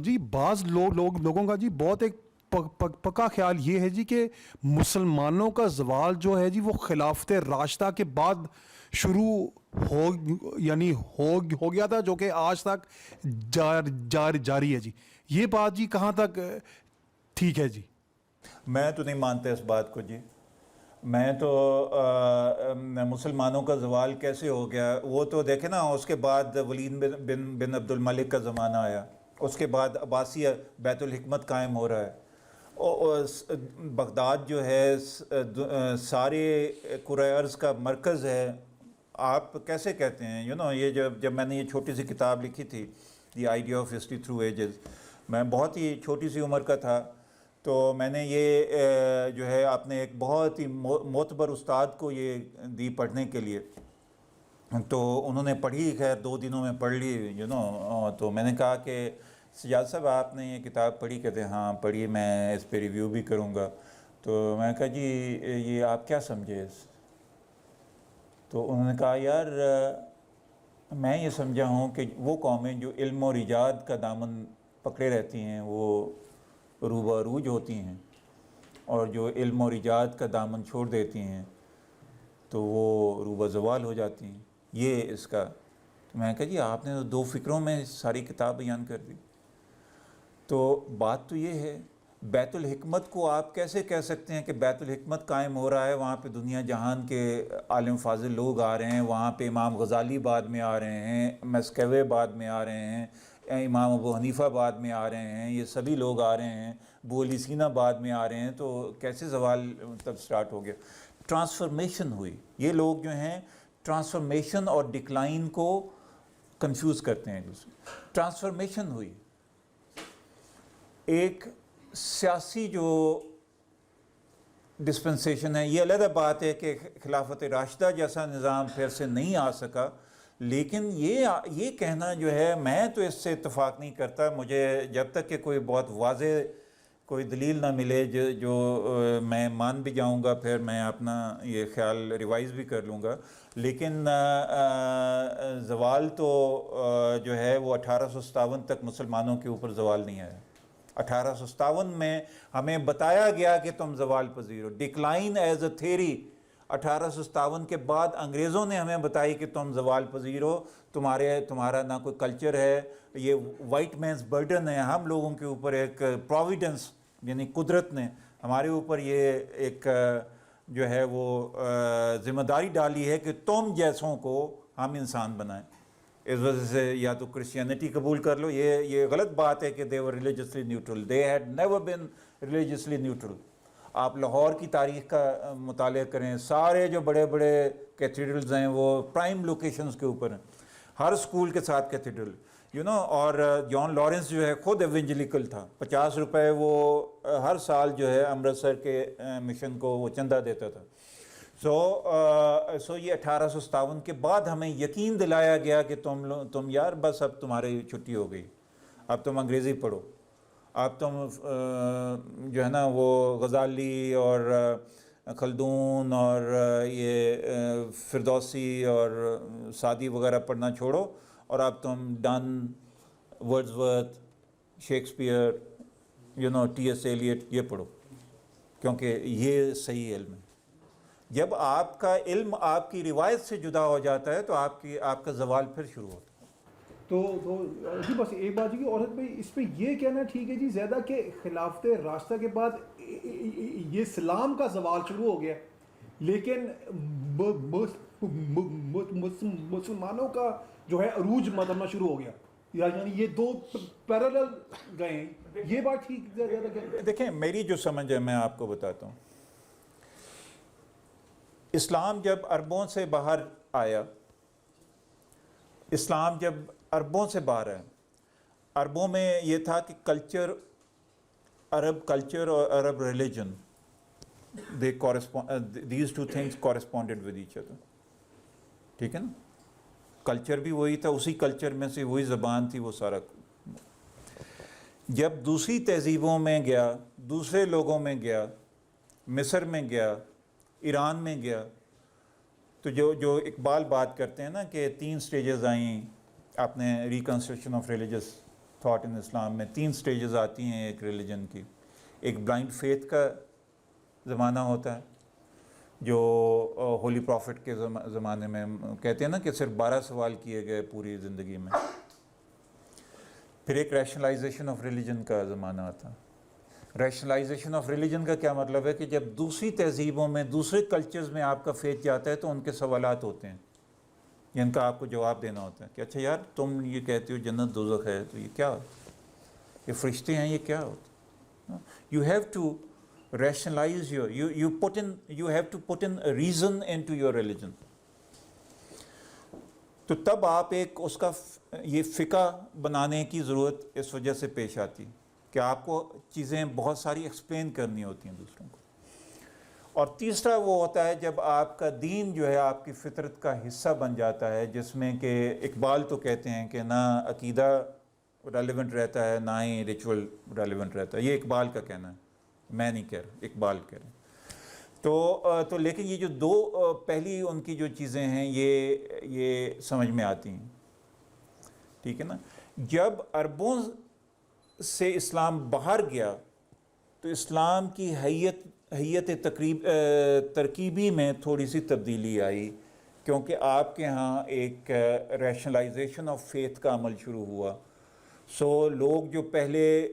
جی بعض لوگوں کا جی بہت ایک پکا خیال یہ ہے جی کہ مسلمانوں کا زوال جو ہے جی وہ خلافت راشدہ کے بعد شروع ہو گیا تھا، جو کہ آج تک جاری ہے جی. یہ بات جی کہاں تک ٹھیک ہے جی؟ میں تو نہیں مانتا اس بات کو جی. میں تو مسلمانوں کا زوال کیسے ہو گیا وہ تو دیکھیں نا، اس کے بعد ولید بن عبد الملک کا زمانہ آیا، اس کے بعد عباسیہ بیت الحکمت قائم ہو رہا ہے. بغداد جو ہے سارے کرۂ ارض کا مرکز ہے. آپ کیسے کہتے ہیں یہ جب میں نے یہ چھوٹی سی کتاب لکھی تھی the idea of history through ages, میں بہت ہی چھوٹی سی عمر کا تھا، تو میں نے یہ جو ہے آپ نے ایک بہت ہی معتبر استاد کو یہ دی پڑھنے کے لیے، تو انہوں نے پڑھی، خیر 2 دنوں میں پڑھ لی تو میں نے کہا کہ سجاد صاحب آپ نے یہ کتاب پڑھی؟ کہتے ہیں ہاں پڑھی، میں اس پہ ریویو بھی کروں گا. تو میں نے کہا جی یہ آپ کیا سمجھے اس؟ تو انہوں نے کہا یار میں یہ سمجھا ہوں کہ وہ قومیں جو علم اور ایجاد کا دامن پکڑے رہتی ہیں وہ روبہ عروج ہوتی ہیں، اور جو علم اور ایجاد کا دامن چھوڑ دیتی ہیں تو وہ روبہ زوال ہو جاتی ہیں. یہ اس کا. تو میں نے کہا جی آپ نے 2 فکروں میں ساری کتاب بیان کر دی. تو بات تو یہ ہے، بیت الحکمت کو آپ کیسے کہہ سکتے ہیں کہ بیت الحکمت قائم ہو رہا ہے، وہاں پہ دنیا جہان کے عالم فاضل لوگ آ رہے ہیں، وہاں پہ امام غزالی بعد میں آ رہے ہیں، مسکوے بعد میں آ رہے ہیں، امام ابو حنیفہ بعد میں آ رہے ہیں، یہ سبھی لوگ آ رہے ہیں، ابو علی سینا بعد میں آ رہے ہیں، تو کیسے زوال مطلب سٹارٹ ہو گیا؟ ٹرانسفارمیشن ہوئی. یہ لوگ جو ہیں ٹرانسفارمیشن اور ڈکلائن کو کنفیوز کرتے ہیں دوسرے. ٹرانسفارمیشن ہوئی، ایک سیاسی جو ڈسپنسیشن ہے. یہ علیحدہ بات ہے کہ خلافت راشدہ جیسا نظام پھر سے نہیں آ سکا، لیکن یہ کہنا جو ہے، میں تو اس سے اتفاق نہیں کرتا. مجھے جب تک کہ کوئی بہت واضح کوئی دلیل نہ ملے جو میں مان بھی جاؤں گا، پھر میں اپنا یہ خیال ریوائز بھی کر لوں گا. لیکن زوال تو جو ہے وہ 1857 تک مسلمانوں کے اوپر زوال نہیں آیا. 1857 میں ہمیں بتایا گیا کہ تم زوال پذیر ہو. ڈکلائن ایز اے تھیری 1857 کے بعد انگریزوں نے ہمیں بتائی کہ تم زوال پذیر ہو، تمہارا نہ کوئی کلچر ہے، یہ وائٹ مینز برڈن ہے. ہم لوگوں کے اوپر ایک پروویڈنس یعنی قدرت نے ہمارے اوپر یہ ایک جو ہے وہ ذمہ داری ڈالی ہے کہ تم جیسوں کو ہم انسان بنائیں. اس وجہ سے یا تو کرسچینٹی قبول کر لو. یہ غلط بات ہے کہ they were religiously neutral. They had never been religiously neutral. آپ لاہور کی تاریخ کا مطالعہ کریں، سارے جو بڑے بڑے کیتھیڈرلز ہیں وہ پرائم لوکیشنز کے اوپر ہیں، ہر سکول کے ساتھ کیتھیڈرل اور جان لارنس جو ہے خود ایونجلیکل تھا. 50 روپے وہ ہر سال جو ہے امرتسر کے مشن کو وہ چندہ دیتا تھا. سو یہ 1857 کے بعد ہمیں یقین دلایا گیا کہ تم یار بس اب تمہاری چھٹی ہو گئی، اب تم انگریزی پڑھو، اب تم جو ہے نا وہ غزالی اور خلدون اور یہ فردوسی اور سعدی وغیرہ پڑھنا چھوڑو، اور اب تم Donne, Wordsworth, Shakespeare, T S Eliot یہ پڑھو، کیونکہ یہ صحیح علم ہے. جب آپ کا علم آپ کی روایت سے جدا ہو جاتا ہے تو آپ کا زوال پھر شروع ہوتا ہے. تو جی بس ایک بات جی عورت بھائی اس پہ یہ کہنا ٹھیک ہے جی زیادہ کہ خلافت راستہ کے بعد یہ اسلام کا زوال شروع ہو گیا، لیکن مسلمانوں کا جو ہے عروج مدمہ شروع ہو گیا، یعنی یہ 2 پیرالل گئے ہیں. یہ بات ٹھیک زیادہ؟ دیکھیں میری جو سمجھ ہے میں آپ کو بتاتا ہوں. اسلام جب عربوں سے باہر آیا، اسلام جب عربوں سے باہر آیا، عربوں میں یہ تھا کہ عرب کلچر اور عرب religion these two things corresponded with each other. ٹھیک ہے نا؟ کلچر بھی وہی تھا، اسی کلچر میں سے وہی زبان تھی، وہ سارا. جب دوسری تہذیبوں میں گیا، دوسرے لوگوں میں گیا، مصر میں گیا، ایران میں گیا، تو جو اقبال بات کرتے ہیں نا کہ 3 سٹیجز آئیں آپ نے reconstruction of religious thought in Islam میں 3 سٹیجز آتی ہیں ایک ریلیجن کی. ایک بلائنڈ فیتھ کا زمانہ ہوتا ہے جو ہولی پروفٹ کے زمانے میں کہتے ہیں نا کہ صرف 12 سوال کیے گئے پوری زندگی میں. پھر ایک ریشنلائزیشن آف ریلیجن کا زمانہ آتا. ریشنلائزیشن آف ریلیجن کا کیا مطلب ہے کہ جب دوسری تہذیبوں میں دوسرے کلچرز میں آپ کا فیتھ جاتا ہے تو ان کے سوالات ہوتے ہیں جن کا آپ کو جواب دینا ہوتا ہے کہ اچھا یار تم یہ کہتے ہو جنت دوزخ ہے تو یہ کیا ہوتا ہے, یہ فرشتے ہیں, یہ کیا ہوتا ہے. You have to rationalize you have to put in a reason into your religion. تو تب آپ ایک اس کا یہ فقہ بنانے کی ضرورت اس وجہ سے پیش آتی کہ آپ کو چیزیں بہت ساری ایکسپلین کرنی ہوتی ہیں دوسروں کو. اور تیسرا وہ ہوتا ہے جب آپ کا دین جو ہے آپ کی فطرت کا حصہ بن جاتا ہے, جس میں کہ اقبال تو کہتے ہیں کہ نہ عقیدہ ریلیونٹ رہتا ہے نہ ہی ریچول ریلیونٹ رہتا ہے. یہ اقبال کا کہنا ہے, میں نہیں کہہ رہا, اقبال کہہ رہے ہیں. تو لیکن یہ جو 2 پہلی ان کی جو چیزیں ہیں یہ سمجھ میں آتی ہیں, ٹھیک ہے نا. جب عربوں سے اسلام باہر گیا تو اسلام کی حیت ترکیبی میں تھوڑی سی تبدیلی آئی, کیونکہ آپ کے ہاں ایک ریشنلائزیشن آف فیتھ کا عمل شروع ہوا. سو لوگ جو پہلے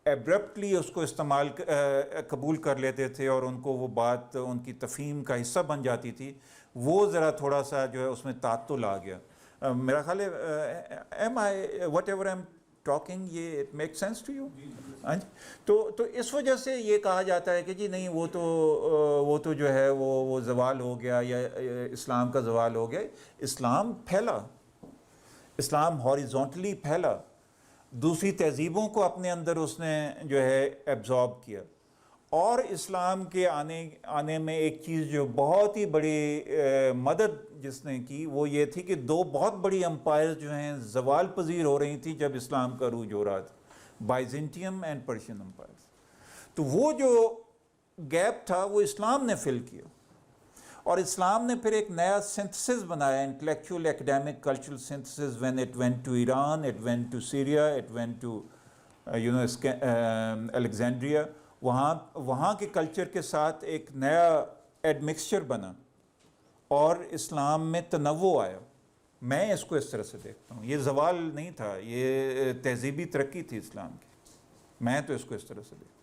ایبرپٹلی اس کو قبول کر لیتے تھے اور ان کو وہ بات ان کی تفہیم کا حصہ بن جاتی تھی, وہ ذرا تھوڑا سا جو ہے اس میں تعطل آ گیا. میرا خیال ہے whatever I am talking یہ it make sense to you. تو اس وجہ سے یہ کہا جاتا ہے کہ جی نہیں وہ تو جو ہے وہ زوال ہو گیا یا اسلام کا زوال ہو گیا. اسلام پھیلا, اسلام ہاریزونٹلی پھیلا, دوسری تہذیبوں کو اپنے اندر اس نے جو ہے ایبزارب کیا. اور اسلام کے آنے میں ایک چیز جو بہت ہی بڑی مدد جس نے کی وہ یہ تھی کہ 2 بہت بڑی امپائر جو ہیں زوال پذیر ہو رہی تھی جب اسلام کا عروج ہو رہا تھا, بائزنٹیم اینڈ پرشین امپائر. تو وہ جو گیپ تھا وہ اسلام نے فل کیا, اور اسلام نے پھر ایک نیا سنتھسس بنایا, intellectual academic cultural synthesis. When it went to Iran, it went to Syria, it went to Alexandria. وہاں کے کلچر کے ساتھ ایک نیا ایڈمکسچر بنا اور اسلام میں تنوع آیا. میں اس کو اس طرح سے دیکھتا ہوں, یہ زوال نہیں تھا, یہ تہذیبی ترقی تھی اسلام کی. میں تو اس کو اس طرح سے دیکھتا ہوں.